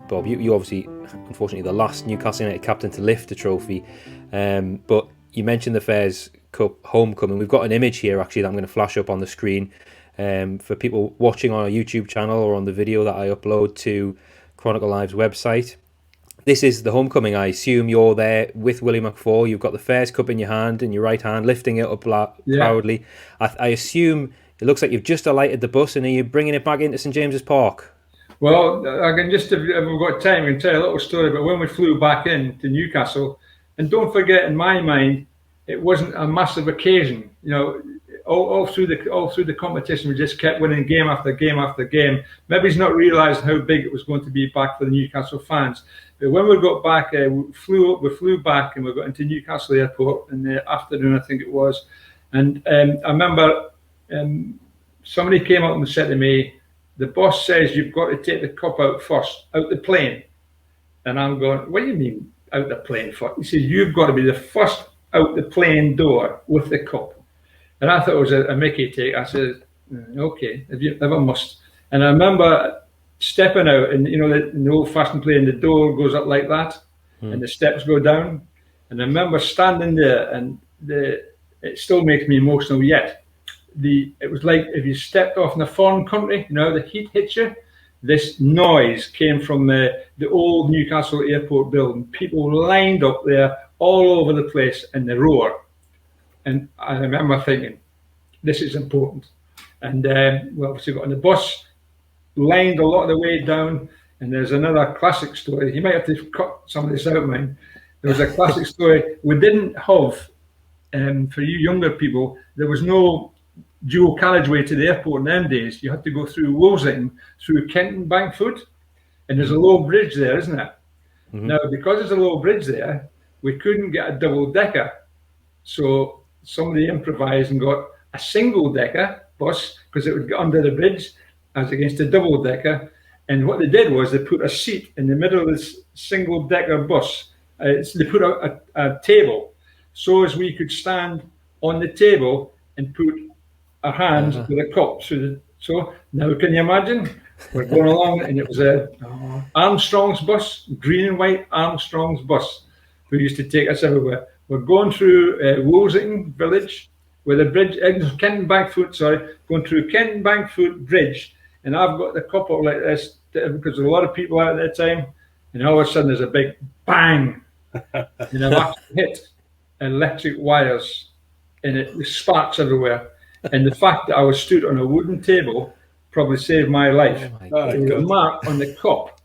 Bob, you obviously, unfortunately, the last Newcastle United captain to lift the trophy, but you mentioned the Fairs Cup homecoming. We've got an image here actually that I'm going to flash up on the screen for people watching on our YouTube channel or on the video that I upload to Chronicle Live's website. This is the homecoming. I assume you're there with Willie McFall. You've got the Fairs Cup in your hand, in your right hand, lifting it up proudly. I assume it looks like you've just alighted the bus, and are you bringing it back into St James's Park? Well, I can just, if we've got time, I can tell a little story about when we flew back in to Newcastle. And don't forget, in my mind, it wasn't a massive occasion. You know, all through the competition, we just kept winning game after game after game. Maybe he's not realising how big it was going to be back for the Newcastle fans. But when we got back, we flew back, and we got into Newcastle Airport in the afternoon, I think it was. And I remember somebody came up and said to me, "The boss says you've got to take the cup out first, out the plane." And I'm going, "What do you mean out the plane first?" He says, "You've got to be the first out the plane door with the cup." And I thought it was a Mickey take. I said, "Okay, if you ever must." And I remember stepping out, and you know, in the old-fashioned plane, the door goes up like that, and the steps go down. And I remember standing there, and it still makes me emotional yet. It was like if you stepped off in a foreign country, you know, the heat hits you. This noise came from the old Newcastle Airport building. People lined up there all over the place, and the roar. And I remember thinking, this is important. And we obviously got on the bus, lined a lot of the way down. And there's another classic story. You might have to cut some of this out, man. There was a classic story. We didn't have, for you younger people, there was no dual carriageway to the airport in them days. You had to go through Woolsing, through Kenton Bank Foot, and there's a low bridge there, isn't it? Mm-hmm. Now, because there's a low bridge there, we couldn't get a double-decker. So somebody improvised and got a single-decker bus, because it would get under the bridge as against a double-decker. And what they did was they put a seat in the middle of this single-decker bus. They put a table so as we could stand on the table and put our hands with a cup. So now can you imagine? We're going along, and it was Armstrong's bus, green and white Armstrong's bus, who used to take us everywhere. We're going through Woolsing village, where the bridge, Kenton Bank Foot, going through Kenton Bank Foot Bridge, and I've got the cup up like this, because there's a lot of people out at that time, and all of a sudden there's a big bang, and I've actually hit electric wires, and it sparks everywhere. And the fact that I was stood on a wooden table probably saved my life. There was a mark on the cup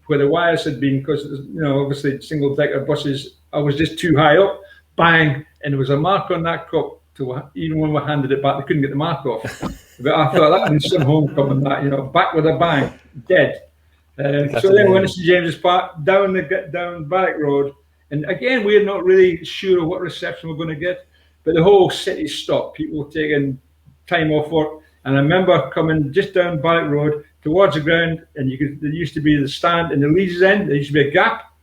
where the wires had been, because, you know, obviously single-decker buses, I was just too high up, bang, and there was a mark on that cup. Even when we handed it back, they couldn't get the mark off. But I thought that was some homecoming, that, you know, back with a bang, dead. So then we went to St James's Park, down Barrack Road, and again, we're not really sure what reception we're going to get. But the whole city stopped. People were taking time off work. And I remember coming just down Barrack Road towards the ground, and there used to be the stand in the Leeds end. There used to be a gap.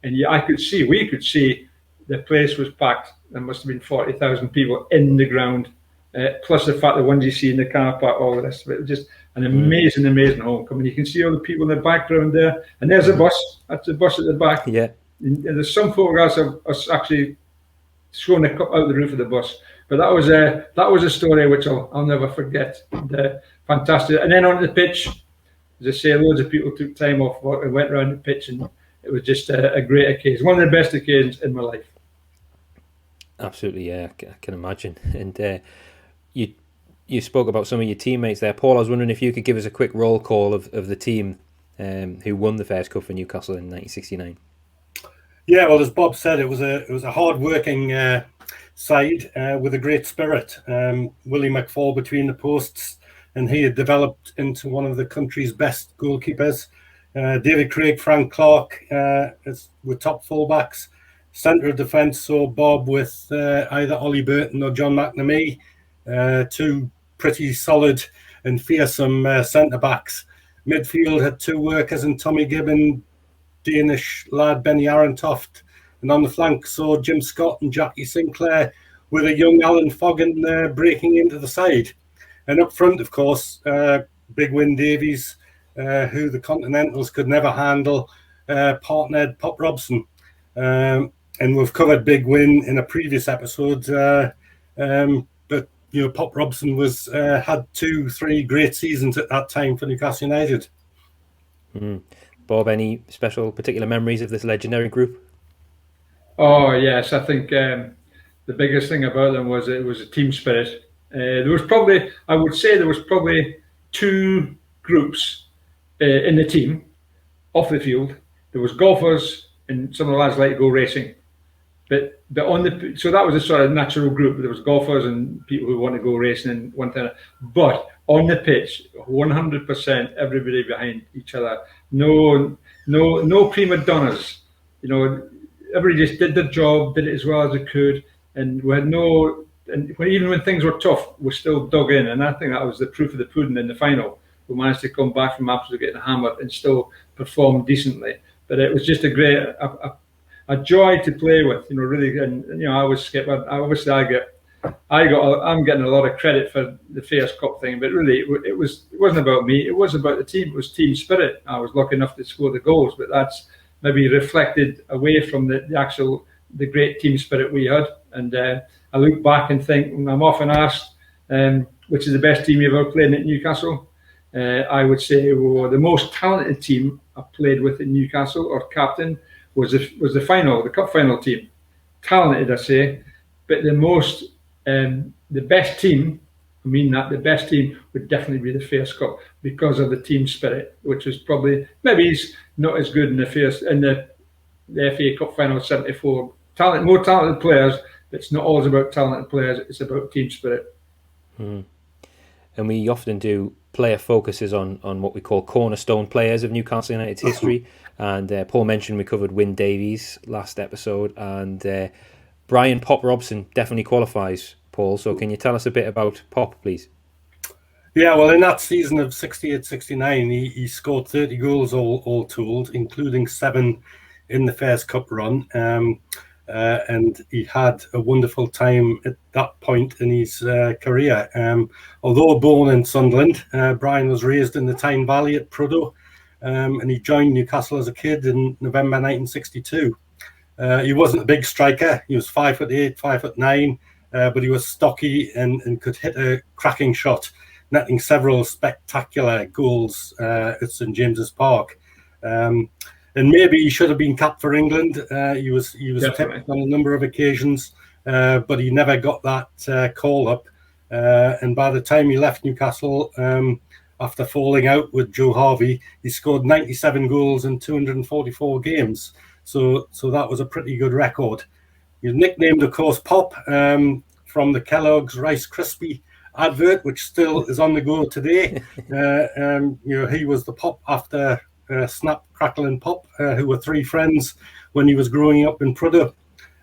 And we could see the place was packed. There must have been 40,000 people in the ground, plus the fact the ones you see in the car park, all of this. But it was just an amazing, amazing homecoming. You can see all the people in the background there. And there's a bus. That's the bus at the back. Yeah. And there's some photographs of us actually throwing a cup out the roof of the bus, but that was a story which I'll never forget. And, fantastic. And then on the pitch, as I say, loads of people took time off work and went around the pitch, and it was just a great occasion, one of the best occasions in my life. Absolutely, yeah, I can imagine. And you spoke about some of your teammates there, Paul. I was wondering if you could give us a quick roll call of the team who won the Fairs Cup for Newcastle in 1969. Yeah, well, as Bob said, it was a hard-working side with a great spirit. Willie McFall between the posts, and he had developed into one of the country's best goalkeepers. David Craig, Frank Clark were top fullbacks. Centre of defence saw Bob with either Ollie Burton or John McNamee, two pretty solid and fearsome centre-backs. Midfield had two workers in Tommy Gibbon, Danish lad Benny Arentoft, and on the flank saw Jim Scott and Jackie Sinclair, with a young Alan Foggan breaking into the side. And up front, of course, Big Win Davies who the Continentals could never handle, partnered Pop Robson. And we've covered Big Win in a previous episode. But Pop Robson had 2-3 great seasons at that time for Newcastle United. Bob, any special particular memories of this legendary group? Oh yes, I think the biggest thing about them was it was a team spirit. I would say there was probably 2 groups in the team off the field. There was golfers and some of the lads like to go racing. But so that was a sort of natural group. There was golfers and people who want to go racing and one thing. But on the pitch, 100% everybody behind each other. No prima donnas. Everybody just did their job, did it as well as they could, and we had even when things were tough, we still dug in. And I think that was the proof of the pudding in the final. We managed to come back from absolutely getting hammered and still perform decently. But it was just a joy to play with, really. And I was skipper. Obviously, I'm getting a lot of credit for the Fairs Cup thing, but really, it wasn't about me. It was about the team. It was team spirit. I was lucky enough to score the goals, but that's maybe reflected away from the great team spirit we had. And I look back and think, I'm often asked, which is the best team you've ever played at Newcastle? I would say the most talented team I played with in Newcastle, or captain, was the cup final team. Talented, I say, but the best team, I mean that, the best team would definitely be the Fairs Cup because of the team spirit, which was probably, maybe he's not as good in the FA Cup final of 74. More talented players, but it's not always about talented players, it's about team spirit. And we often do player focuses on what we call cornerstone players of Newcastle United's history. And Paul mentioned we covered Wyn Davies last episode, and Brian Pop Robson definitely qualifies, Paul. So can you tell us a bit about Pop, please? Yeah, well, in that season of 68-69, he scored 30 goals all told, including 7 in the Fairs Cup run. And he had a wonderful time at that point in his career. Although born in Sunderland, Brian was raised in the Tyne Valley at Prudhoe, and he joined Newcastle as a kid in November 1962. He wasn't a big striker. He was 5'8", 5'9", but he was stocky and could hit a cracking shot, netting several spectacular goals at St James's Park. And maybe he should have been capped for England. He was tipped on a number of occasions, but he never got that call up. And by the time he left Newcastle, after falling out with Joe Harvey, he scored 97 goals in 244 games. So that was a pretty good record. He was nicknamed, of course, Pop, from the Kellogg's Rice Krispie advert, which still is on the go today. He was the Pop after Snap, Crackle and Pop, who were 3 friends when he was growing up in Prudhoe.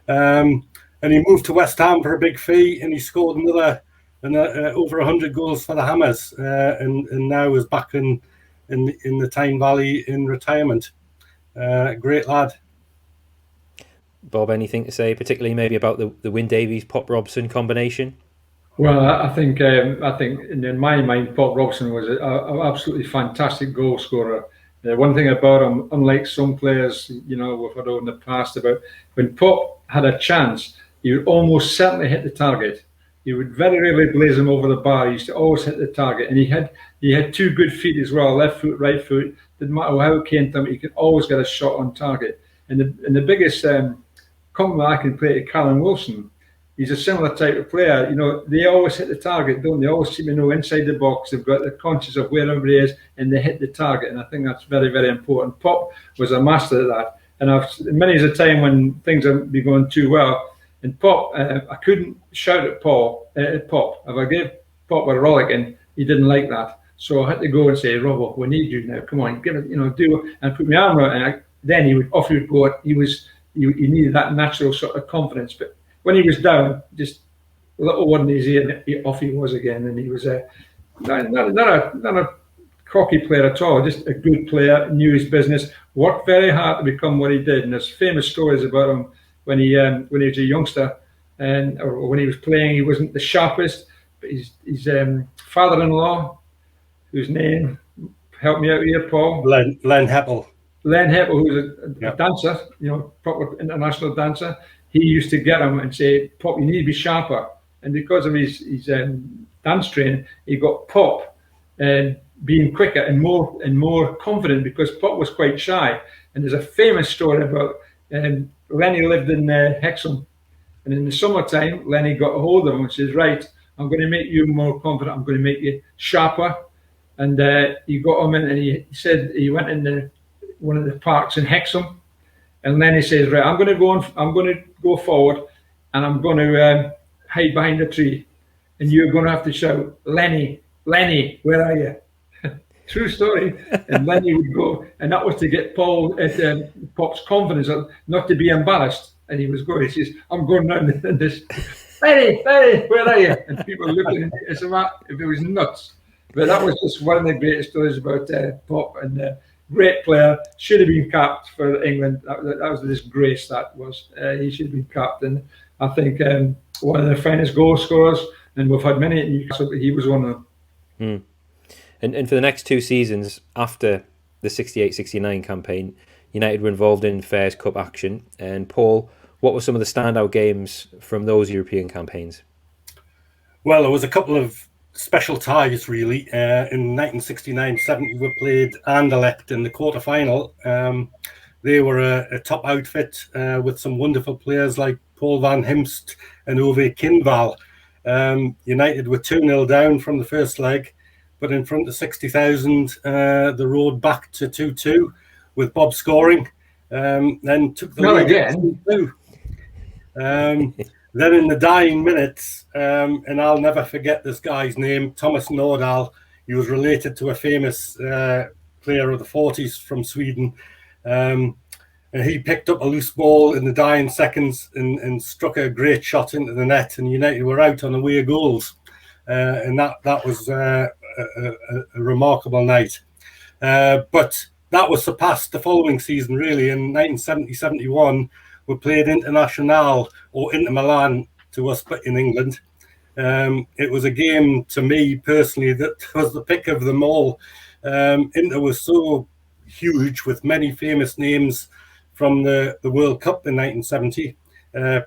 And he moved to West Ham for a big fee, and he scored over 100 goals for the Hammers, and now is back in the Tyne Valley in retirement. Great lad. Bob, anything to say, particularly maybe about the Wyn Davies Pop Robson combination? Well, I think in my mind, Pop Robson was an absolutely fantastic goal scorer. One thing about him, unlike some players, we've heard in the past about when Pop had a chance, he would almost certainly hit the target. He would very rarely blaze him over the bar. He used to always hit the target, and he had 2 good feet as well, left foot, right foot. Didn't matter how it came to him, he could always get a shot on target. And the biggest compliment I can pay to Callum Wilson, he's a similar type of player. They always hit the target, don't they? Always seem to know inside the box. They've got the conscious of where everybody is, and they hit the target. And I think that's very, very important. Pop was a master at that. And many's a time when things haven't been going too well, and Pop, I couldn't shout at Pop. If I gave Pop a rollicking, he didn't like that. So I had to go and say, Robbo, we need you now. Come on, give it, do it, and put my arm out. And then he would go. He needed that natural sort of confidence. But when he was down, just a little one in his ear, and off he was again. And he was not a cocky player at all, just a good player, knew his business, worked very hard to become what he did. And there's famous stories about him when he was a youngster, or when he was playing. He wasn't the sharpest, but his father-in-law, whose name help me out here, Paul. Len Heppel. Len Heppel, who's a dancer, proper international dancer, he used to get him and say, Pop, you need to be sharper. And because of his dance training, he got Pop being quicker and more confident, because Pop was quite shy. And there's a famous story about Lenny lived in Hexham. And in the summertime, Lenny got a hold of him and says, right, I'm going to make you more confident. I'm going to make you sharper. And he got him in, and he said he went in one of the parks in Hexham, and then he says, right, I'm going to go forward, and I'm going to hide behind a tree, and you're going to have to shout, Lenny, Lenny, where are you? True story. And Lenny would go, and that was to get Pop's confidence, not to be embarrassed. And he was going. He says, I'm going round in this, Lenny, Lenny, where are you? And people were looking at it. It was nuts. But that was just one of the greatest stories about Pop, and great player, should have been capped for England. That was a disgrace, that was. He should have been capped. And I think one of the finest goal scorers, and we've had many at Newcastle, but he was one of them. And for the next 2 seasons after the 68-69 campaign, United were involved in Fairs Cup action. And Paul, what were some of the standout games from those European campaigns? Well, there was a couple of special ties, really. In 1969-70, we played Anderlecht in the quarter-final. They were a top outfit with some wonderful players like Paul van Himst and Ove Kindval. United were 2-0 down from the first leg, but in front of 60,000, the road back to 2-2 with Bob scoring. Then took the lead again. Then in the dying minutes, and I'll never forget this guy's name, Thomas Nordal. He was related to a famous player of the 40s from Sweden. And he picked up a loose ball in the dying seconds and struck a great shot into the net, and United were out on away goals. And that was a remarkable night. But that was surpassed the following season, really. In 1970-71, we played International, or Inter Milan to us, but in England. It was a game, to me personally, that was the pick of them all. Inter was so huge, with many famous names from the World Cup in 1970.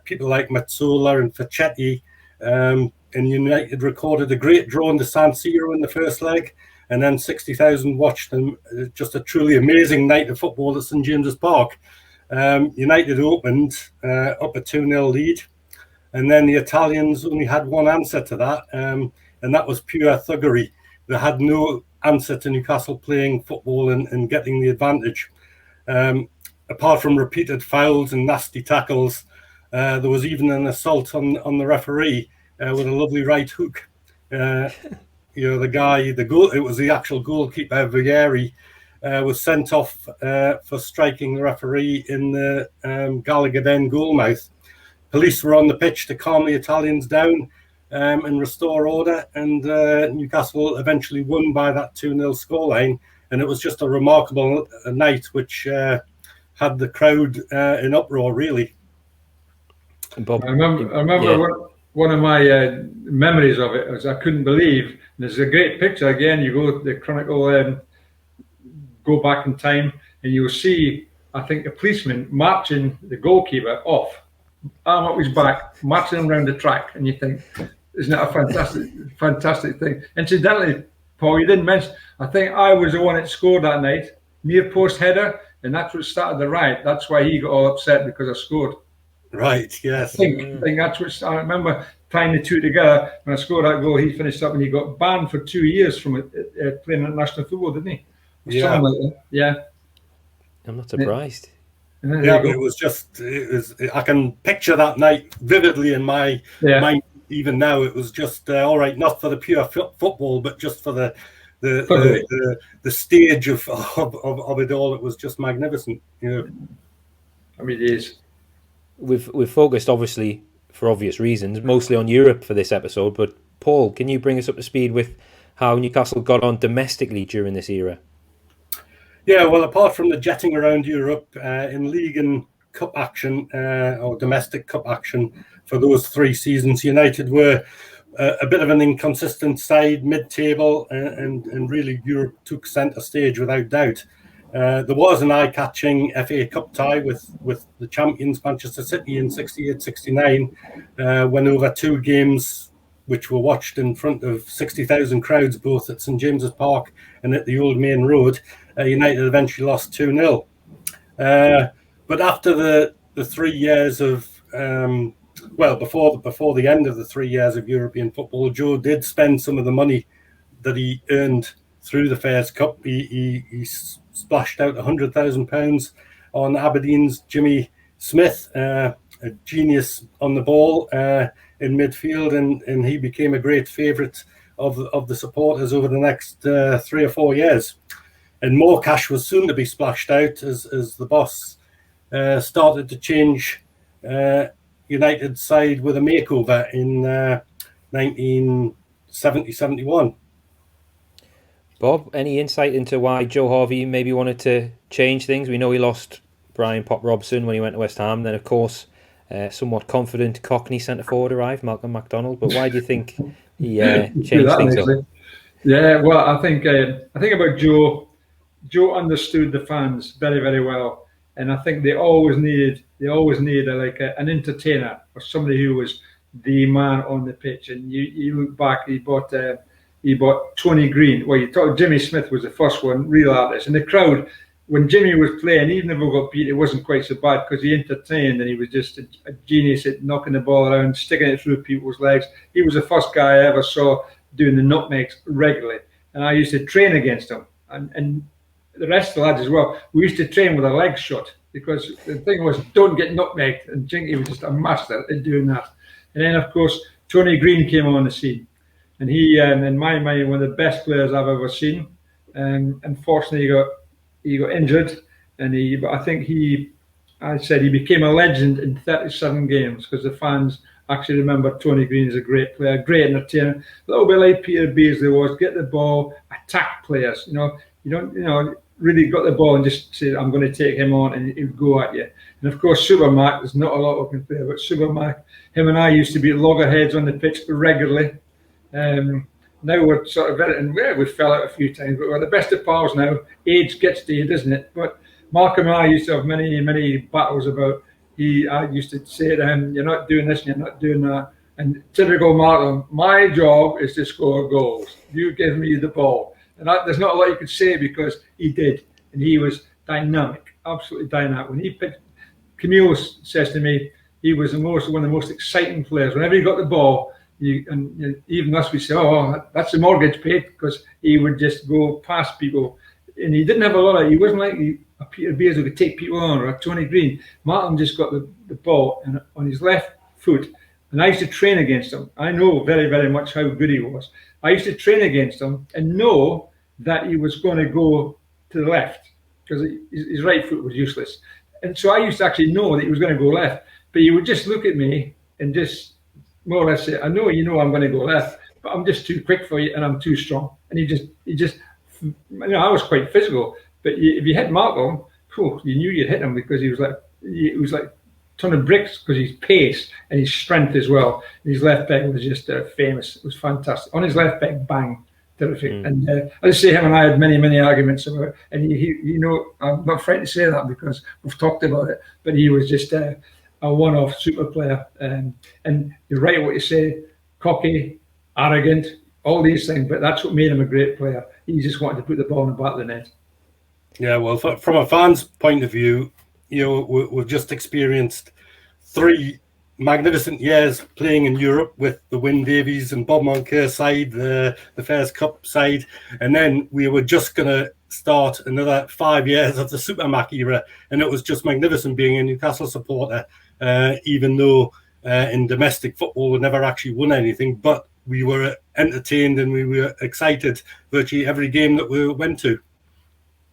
People like Mazzola and Facchetti. And United recorded a great draw in the San Siro in the first leg. And then 60,000 watched them. Just a truly amazing night of football at St James's Park. United opened up a 2-0 lead, and then the Italians only had one answer to that, and that was pure thuggery. They had no answer to Newcastle playing football and getting the advantage. Apart from repeated fouls and nasty tackles, there was even an assault on the referee with a lovely right hook. It was the actual goalkeeper, Vieri, was sent off for striking the referee in the Gallagher Den goalmouth. Police were on the pitch to calm the Italians down and restore order, and Newcastle eventually won by that 2-0 scoreline. And it was just a remarkable night, which had the crowd in uproar, really. Bob, I remember one of my memories of it was I couldn't believe. There's a great picture again. You go to the Chronicle. Go back in time, and you'll see, I think, a policeman marching the goalkeeper off, arm up his back, marching him around the track, and you think, isn't that a fantastic thing? Incidentally, Paul, you didn't mention, I think I was the one that scored that night, near post header, and that's what started the riot. That's why he got all upset, because I scored. Right, yes. I think that's what I remember tying the two together. When I scored that goal, he finished up, and he got banned for 2 years from playing international football, didn't he? Yeah. Yeah, I'm not surprised. Yeah, but it was. I can picture that night vividly in my mind. Even now, it was just all right, not for the pure football, but just for the stage of it all. It was just magnificent. I mean, it is. We've focused, obviously, for obvious reasons, mostly on Europe for this episode. But Paul, can you bring us up to speed with how Newcastle got on domestically during this era? Yeah, well, apart from the jetting around Europe in league and cup action or domestic cup action for those 3 seasons, United were a bit of an inconsistent side, mid-table, and really Europe took centre stage without doubt. There was an eye-catching FA Cup tie with the champions Manchester City in 68-69, when over 2 games, which were watched in front of 60,000 crowds, both at St James's Park and at the Old Main Road, United eventually lost 2-0. But after the 3 years of before the end of the 3 years of European football, Joe did spend some of the money that he earned through the Fairs Cup. He splashed out £100,000 on Aberdeen's Jimmy Smith, a genius on the ball in midfield, and he became a great favourite of the supporters over the next 3 or 4 years. And more cash was soon to be splashed out as the boss started to change United's side with a makeover in 1970-71. Bob, any insight into why Joe Harvey maybe wanted to change things? We know he lost Brian Pop Robson when he went to West Ham. Then, of course, somewhat confident Cockney centre forward arrived, Malcolm Macdonald. But why do you think he changed things up? Yeah, well, I think about Joe. Joe understood the fans very, very well, and I think they always needed an entertainer or somebody who was the man on the pitch. And you look back, he bought Tony Green. Well, you thought Jimmy Smith was the first one, real artist, and the crowd. When Jimmy was playing, even if we got beat, it wasn't quite so bad because he entertained and he was just a genius at knocking the ball around, sticking it through people's legs. He was the first guy I ever saw doing the nutmegs regularly, and I used to train against him, and the rest of the lads as well. We used to train with our legs shut because the thing was, don't get nutmegged, and Jinky was just a master at doing that. And then, of course, Tony Green came on the scene, and he, in my mind, one of the best players I've ever seen. Unfortunately, he got injured, and I think he became a legend in 37 games because the fans actually remember Tony Green as a great player, great entertainer, a little bit like Peter Beardsley was, get the ball, attack players. You don't really got the ball and just say, I'm going to take him on, and he'd go at you. And of course, Super Mac, there's not a lot we can play, but Super Mac, him and I used to be loggerheads on the pitch regularly. Now we're sort of we fell out a few times, but we're the best of pals now. Age gets to you, doesn't it? But Malcolm and I used to have many, many battles about. I used to say to him, "You're not doing this, and you're not doing that." And typical Malcolm, my job is to score goals. You give me the ball, and there's not a lot you could say because he did, and he was dynamic, absolutely dynamic. When he picked, Camille says to me, he was one of the most exciting players. Whenever he got the ball. Even us, we say, "Oh, that's the mortgage paid," because he would just go past people, and he didn't have a lot of. He wasn't like a Peter Beers who could take people on, or a Tony Green. Martin just got the ball and on his left foot, and I used to train against him. I know very, very much how good he was. I used to train against him and know that he was going to go to the left because his right foot was useless, and so I used to actually know that he was going to go left. But he would just look at me and just. More or less say, I know I'm going to go left, but I'm just too quick for you and I'm too strong. And he just, I was quite physical, but if you hit Malcolm, you knew you'd hit him because he was like a ton of bricks because his pace and his strength as well. And his left peg was just famous. It was fantastic. On his left peg, bang, terrific. And I just say him and I had many, many arguments about it. And I'm not afraid to say that because we've talked about it, but he was just a one-off super player, and you're right what you say, cocky, arrogant, all these things, but that's what made him a great player. He just wanted to put the ball in the back of the net. Yeah, well, from a fan's point of view, we've just experienced 3 magnificent years playing in Europe with the Wyn Davies and Bob Moncur side, the Fairs Cup side, and then we were just going to start another 5 years of the Super Mac era, and it was just magnificent being a Newcastle supporter. Even though in domestic football we never actually won anything, but we were entertained and we were excited virtually every game that we went to.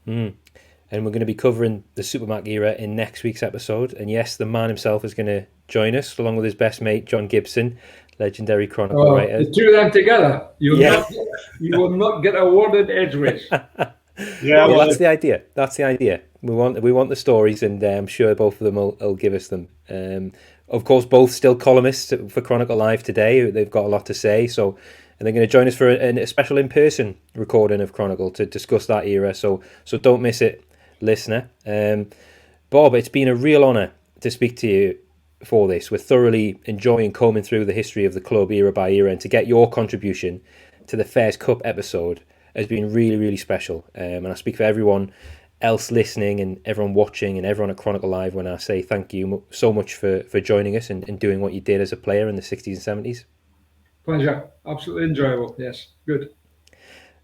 And we're going to be covering the Super Mac era in next week's episode. And yes, the man himself is going to join us along with his best mate, John Gibson, legendary Chronicle writer. The two of them together, you will not get awarded edgeways. Yeah, well, that's the idea. That's the idea. We want the stories, and I'm sure both of them will give us them. of course, both still columnists for Chronicle Live today. They've got a lot to say. So, and they're going to join us for a special in-person recording of Chronicle to discuss that era. So don't miss it, listener. Bob, it's been a real honour to speak to you for this. We're thoroughly enjoying combing through the history of the club era by era, and to get your contribution to the Fairs Cup episode has been really, really special. And I speak for everyone else listening and everyone watching and everyone at Chronicle Live when I say thank you so much for joining us and doing what you did as a player in the 60s and 70s. Pleasure. Absolutely enjoyable. Yes. Good.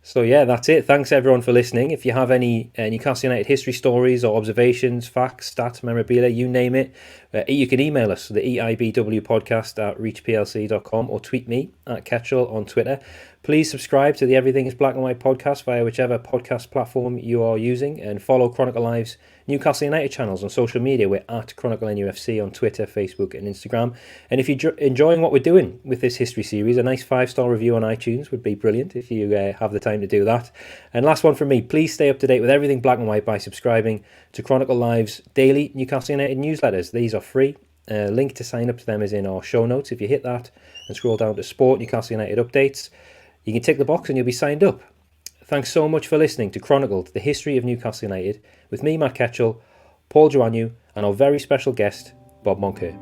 So yeah, that's it. Thanks everyone for listening. If you have any Newcastle United history stories or observations, facts, stats, memorabilia, you name it, you can email us, theEIBWpodcast@reachplc.com, or tweet me at Ketchell on Twitter. Please subscribe to the Everything is Black and White podcast via whichever podcast platform you are using, and follow Chronicle Live's Newcastle United channels on social media. We're at Chronicle NUFC on Twitter, Facebook and Instagram. And if you're enjoying what we're doing with this history series, a nice 5-star review on iTunes would be brilliant if you have the time to do that. And last one from me, please stay up to date with everything black and white by subscribing to Chronicle Live's daily Newcastle United newsletters. These are free. Link to sign up to them is in our show notes. If you hit that and scroll down to Sport Newcastle United Updates, you can tick the box and you'll be signed up. Thanks so much for listening to Chronicled, the history of Newcastle United, with me, Matt Ketchell, Paul Joannou, and our very special guest, Bob Moncur.